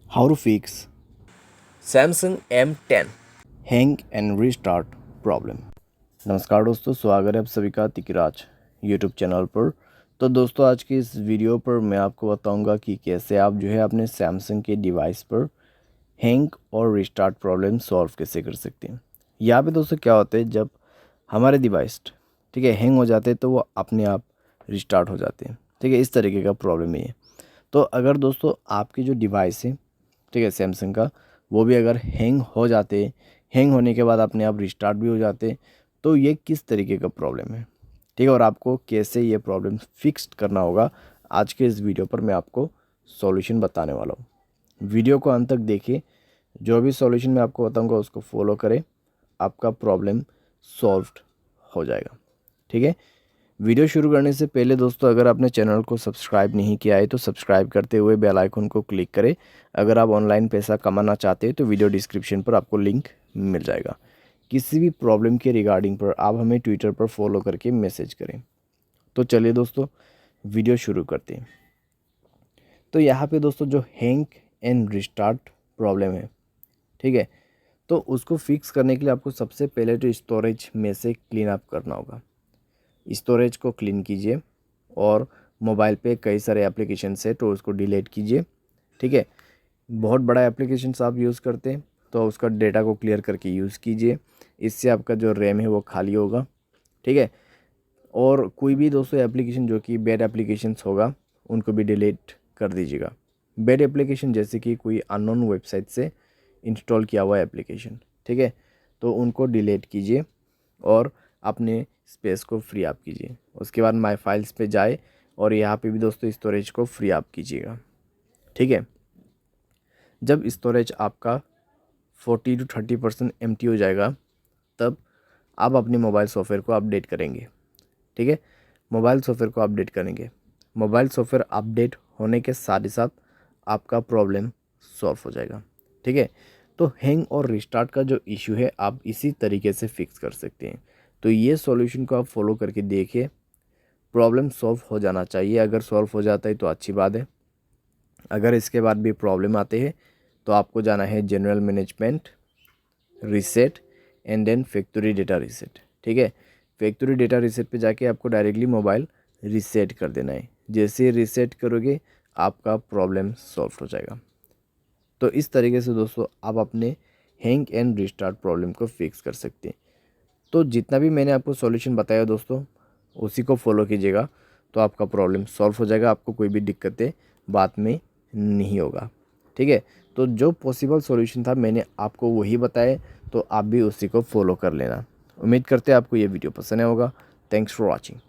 How to fix Samsung M10। hang and restart problem. नमस्कार दोस्तों, स्वागत है आप सभी का तिकराज यूट्यूब चैनल पर। तो दोस्तों, आज की इस वीडियो पर मैं आपको बताऊंगा कि कैसे आप जो है अपने सैमसंग के डिवाइस पर हैंग और रिस्टार्ट प्रॉब्लम सॉल्व कैसे कर सकते हैं। यहाँ पे दोस्तों क्या होता है, जब हमारे डिवाइस ठीक है हैंग हो जाते हैं तो वो अपने आप रिस्टार्ट हो जाते हैं। ठीक है, इस तरीके का प्रॉब्लम है ये। तो अगर दोस्तों आपकी जो डिवाइस है ठीक है सैमसंग का, वो भी अगर हैंग हो जाते, हैंग होने के बाद अपने आप रिस्टार्ट भी हो जाते, तो ये किस तरीके का प्रॉब्लम है, ठीक है, और आपको कैसे ये प्रॉब्लम फिक्स करना होगा, आज के इस वीडियो पर मैं आपको सॉल्यूशन बताने वाला हूँ। वीडियो को अंत तक देखिए, जो भी सॉल्यूशन मैं आपको बताऊँगा उसको फॉलो करें, आपका प्रॉब्लम सॉल्व्ड हो जाएगा। ठीक है, वीडियो शुरू करने से पहले दोस्तों, अगर आपने चैनल को सब्सक्राइब नहीं किया है तो सब्सक्राइब करते हुए बेल आइकन को क्लिक करें। अगर आप ऑनलाइन पैसा कमाना चाहते हैं तो वीडियो डिस्क्रिप्शन पर आपको लिंक मिल जाएगा। किसी भी प्रॉब्लम के रिगार्डिंग पर आप हमें ट्विटर पर फॉलो करके मैसेज करें। तो चलिए दोस्तों, वीडियो शुरू करते हैं। तो यहाँ पे दोस्तों जो हैंग एंड रिस्टार्ट प्रॉब्लम है, ठीक है, तो उसको फिक्स करने के लिए आपको सबसे पहले तो स्टोरेज में से क्लीन अप करना होगा। स्टोरेज को क्लीन कीजिए और मोबाइल पे कई सारे एप्लीकेशंस है तो उसको डिलीट कीजिए। ठीक है, बहुत बड़ा एप्लीकेशंस आप यूज़ करते हैं तो उसका डेटा को क्लियर करके यूज़ कीजिए। इससे आपका जो रैम है वो खाली होगा। ठीक है, और कोई भी दोस्तों एप्लीकेशन जो कि बैड एप्लीकेशंस होगा उनको भी डिलीट कर दीजिएगा। बैड एप्लीकेशन जैसे कि कोई अननोन वेबसाइट से इंस्टॉल किया हुआ एप्लीकेशन, ठीक है, तो उनको डिलीट कीजिए और अपने स्पेस को फ्री अप कीजिए। उसके बाद माय फाइल्स पे जाए और यहाँ पे भी दोस्तों स्टोरेज को फ्री अप कीजिएगा। ठीक है, जब स्टोरेज आपका 40 to 30% एम्प्टी हो जाएगा, तब आप अपने मोबाइल सॉफ्टवेयर को अपडेट करेंगे। ठीक है, मोबाइल सॉफ्टवेयर को अपडेट करेंगे। मोबाइल सॉफ्टवेयर अपडेट होने के साथ ही साथ आपका प्रॉब्लम सॉल्व हो जाएगा। ठीक है, तो हैंग और रिस्टार्ट का जो इशू है आप इसी तरीके से फिक्स कर सकते हैं। तो ये सॉल्यूशन को आप फॉलो करके देखिए, प्रॉब्लम सॉल्व हो जाना चाहिए। अगर सॉल्व हो जाता है तो अच्छी बात है। अगर इसके बाद भी प्रॉब्लम आते हैं तो आपको जाना है general management, reset and then factory data reset. ठीक है, फैक्ट्री डेटा रीसेट पे जाके आपको डायरेक्टली मोबाइल रीसेट कर देना है। जैसे रीसेट करोगे आपका प्रॉब्लम सॉल्व हो जाएगा। तो इस तरीके से दोस्तों आप अपने हैंग एंड रिस्टार्ट प्रॉब्लम को फिक्स कर सकते हैं। तो जितना भी मैंने आपको सॉल्यूशन बताया दोस्तों, उसी को फॉलो कीजिएगा तो आपका प्रॉब्लम सॉल्व हो जाएगा। आपको कोई भी दिक्कतें बाद में नहीं होगा। ठीक है, तो जो पॉसिबल सॉल्यूशन था मैंने आपको वही बताया, तो आप भी उसी को फॉलो कर लेना। उम्मीद करते हैं आपको ये वीडियो पसंद आया होगा। Thanks for watching.